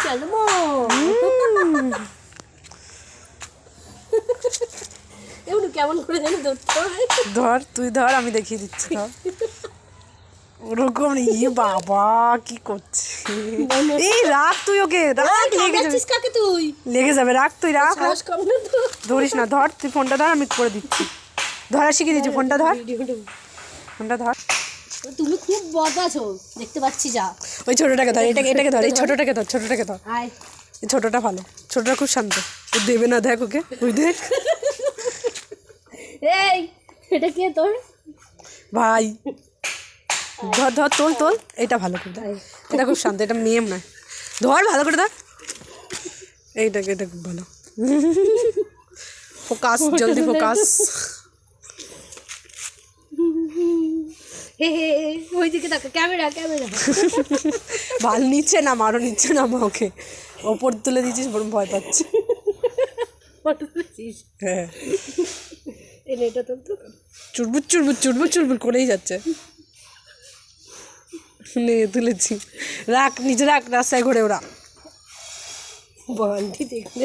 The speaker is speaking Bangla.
চলবো এগুলো কেমন করে জানি ধরতে হয়। ধর তুই ধর, আমি দেখিয়ে দিচ্ছি। ধর ওরকম ইয়ে বাবা কি করছিস? এই রাখ তুই ওকে, রাখ, লেগে যাবে। কাকে তুই লেগে যাবে, রাখ তুই, রাখ। সাহস কম না তো। ধরিস না, ধর তুই ফোনটা ধর, আমি করে দিচ্ছি। ধরা শিখিয়ে দিচ্ছি, ফোনটা ধর, ফোনটা ধর। তুমি খুব বদমাশ হো, দেখতে পাচ্ছি। যা ওই ছোটটাকে ধর, এটাকে ধর, এই ছোটটাকে ধর, ছোটটাকে ধর। আয় এই ছোটটা ভালো, ছোটটা খুব শান্ত। ও দেবে না, দেখ ওকে, ওই দেখ। এই এটা কে তোর ভাই? ধর ধর, তোল তোল, এটা ভালো করে ধর। এটা খুব শান্ত, এটা মেম না। ধর ভালো করে ধর এইটাকে, এটা খুব ভালো। ফোকাস, জলদি ফোকাস। হে হে ওই দিকে দেখো, ক্যামেরা ক্যামেরা। ভাল নিচ্ছে না, মারো নিচ্ছে না মা ওকে। ওপর তুলে দিয়েছিস, বরং ভয় পাচ্ছে। হ্যাঁ, এটা তোর তো চুরবুর চুরবুর চুরবুর চুরবুর করেই যাচ্ছে। নে তুলেছি, রাখ নিচে রাখ, রাস্তায় ঘুরে ওরা। বন্ধি দেখলে